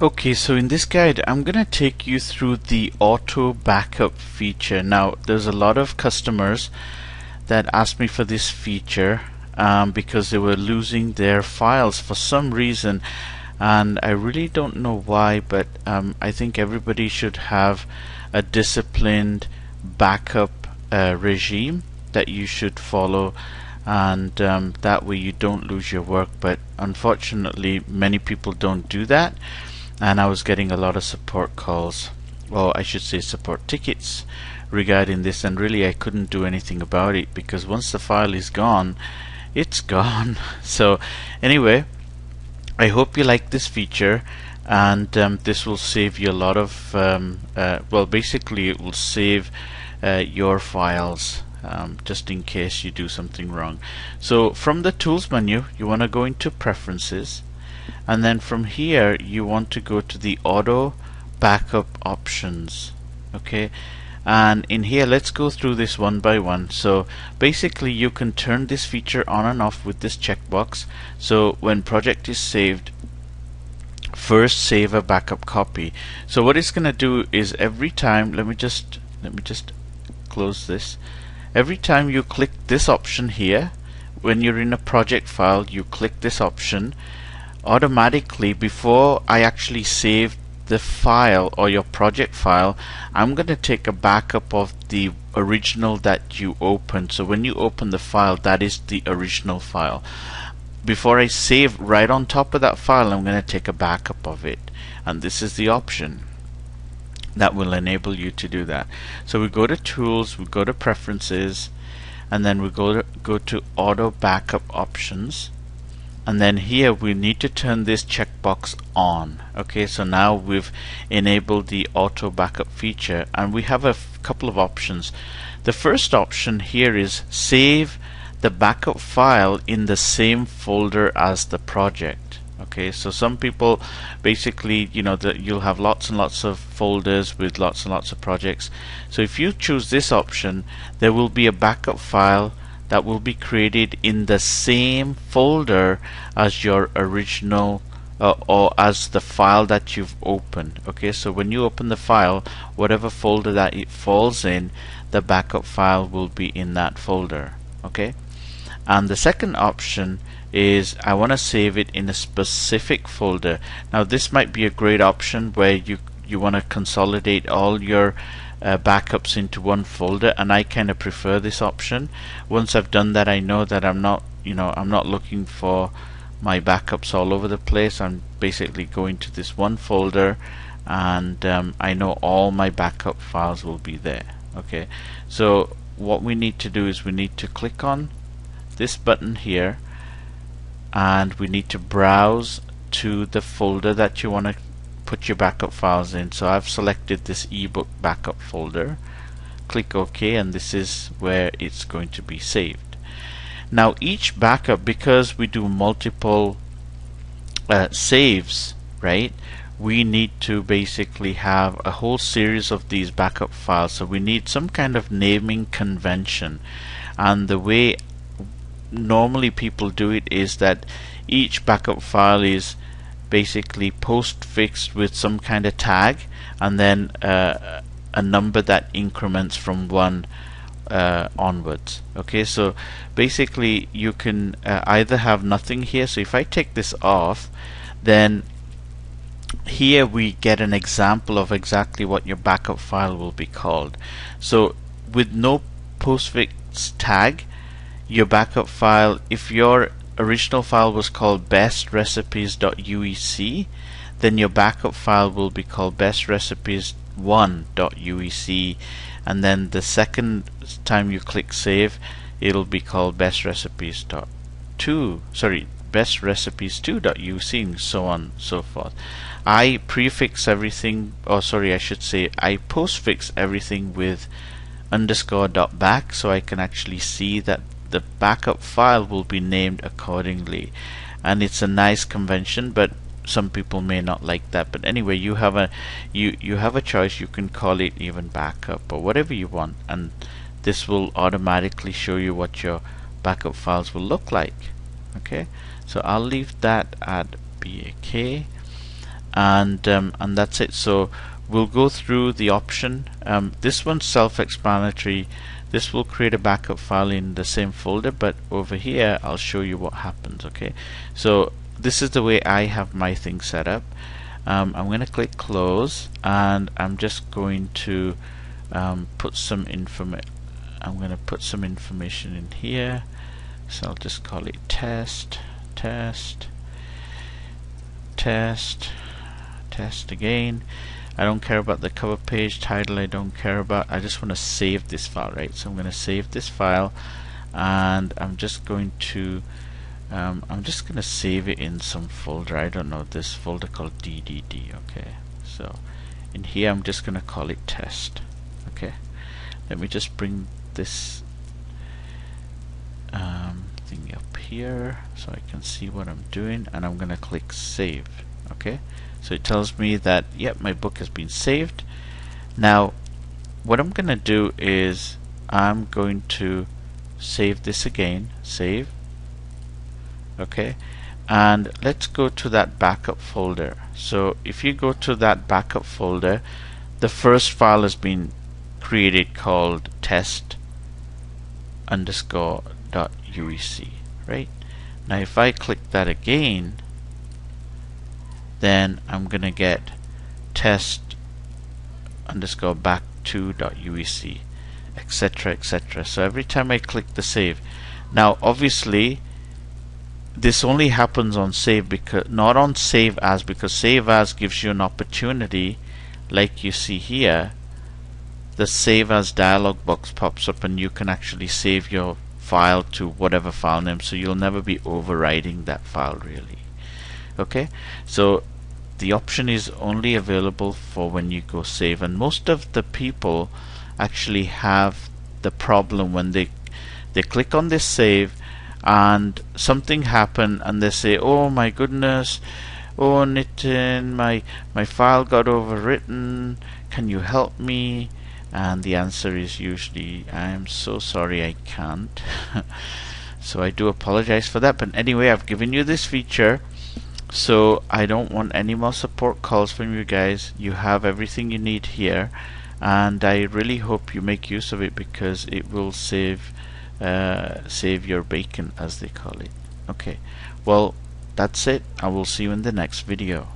Okay, so in this guide, I'm going to take you through the auto backup feature. Now, there's a lot of customers that asked me for this feature because they were losing their files for some reason, and I really don't know why, but I think everybody should have a disciplined backup regime that you should follow, and that way you don't lose your work. But unfortunately, many people don't do that. And I was getting a lot of support calls, or I should say support tickets regarding this, and really I couldn't do anything about it because once the file is gone, it's gone. So anyway, I hope you like this feature, and this will save you a lot of well, basically it will save your files just in case you do something wrong. So from the tools menu, you want to go into preferences, and then from here you want to go to the auto backup options. Okay, and in here let's go through this one by one. So basically you can turn this feature on and off with this checkbox. So when project is saved, first save a backup copy. So what it's gonna do is every time, let me just close this. Every time you click this option here, when you're in a project file, you click this option, automatically before I actually save the file or your project file, I'm going to take a backup of the original that you opened. So when you open the file, that is the original file. Before I save right on top of that file, I'm going to take a backup of it, and this is the option that will enable you to do that. So we go to tools, we go to preferences, and then we go to auto backup options. And then here we need to turn this checkbox on. Okay, so now we've enabled the auto backup feature, and we have a couple of options. The first option here is save the backup file in the same folder as the project. Okay, so some people basically, you know, that you'll have lots and lots of folders with lots and lots of projects. So if you choose this option, there will be a backup file that will be created in the same folder as your original or as the file that you've opened. Okay, so when you open the file, whatever folder that it falls in, the backup file will be in that folder. Okay, and the second option is I want to save it in a specific folder. Now this might be a great option where you want to consolidate all your backups into one folder, and I kind of prefer this option. Once I've done that, I know that I'm not looking for my backups all over the place. I'm basically going to this one folder, and I know all my backup files will be there. Okay, so what we need to do is we need to click on this button here, and we need to browse to the folder that you want to put your backup files in. So I've selected this ebook backup folder. Click OK, and this is where it's going to be saved. Now each backup, because we do multiple saves, right, we need to basically have a whole series of these backup files. So we need some kind of naming convention, and the way normally people do it is that each backup file is basically postfixed with some kind of tag, and then a number that increments from 1 onwards. Okay, so basically you can either have nothing here. So if I take this off, then here we get an example of exactly what your backup file will be called. So with no postfix tag, your backup file, if your original file was called bestrecipes.uec, then your backup file will be called bestrecipes1.uec, and then the second time you click save, it'll be called bestrecipes2.uec, and so on and so forth. I prefix everything, or sorry, I should say I postfix everything with _.back, so I can actually see that the backup file will be named accordingly, and it's a nice convention, but some people may not like that. But anyway, you have a choice. You can call it even backup or whatever you want, and this will automatically show you what your backup files will look like. Okay, so I'll leave that at BAK. and that's it. So we'll go through the option. This one's self-explanatory. This will create a backup file in the same folder, but over here I'll show you what happens. Okay, so this is the way I have my thing set up. I'm going to click close, and I'm just going to put some I'm going to put some information in here. So I'll just call it test again. I don't care about the cover page title. I don't care about. I just want to save this file, right? So I'm going to save this file, and I'm just going to save it in some folder. I don't know, this folder called DDD. Okay, so in here I'm just going to call it test. Okay, let me just bring this thing up here so I can see what I'm doing, and I'm going to click save. Okay, so it tells me that yep, my book has been saved. Now what I'm going to do is I'm going to save this again, save. Okay, and let's go to that backup folder. So if you go to that backup folder, the first file has been created called test_.uec, right? Now if I click that again, then I'm gonna get test_back2.uec, etc, etc. So every time I click the save, now obviously this only happens on save, because not on save as, because save as gives you an opportunity, like you see here, the save as dialog box pops up and you can actually save your file to whatever file name, so you'll never be overriding that file really. Okay, so the option is only available for when you go save, and most of the people actually have the problem when they click on this save and something happened and they say, oh my goodness, oh Nitin, my file got overwritten, can you help me? And the answer is usually, I'm so sorry, I can't. So I do apologize for that, but anyway, I've given you this feature, so I don't want any more support calls from you guys. You have everything you need here, and I really hope you make use of it, because it will save your bacon, as they call it. Okay, well, that's it. I will see you in the next video.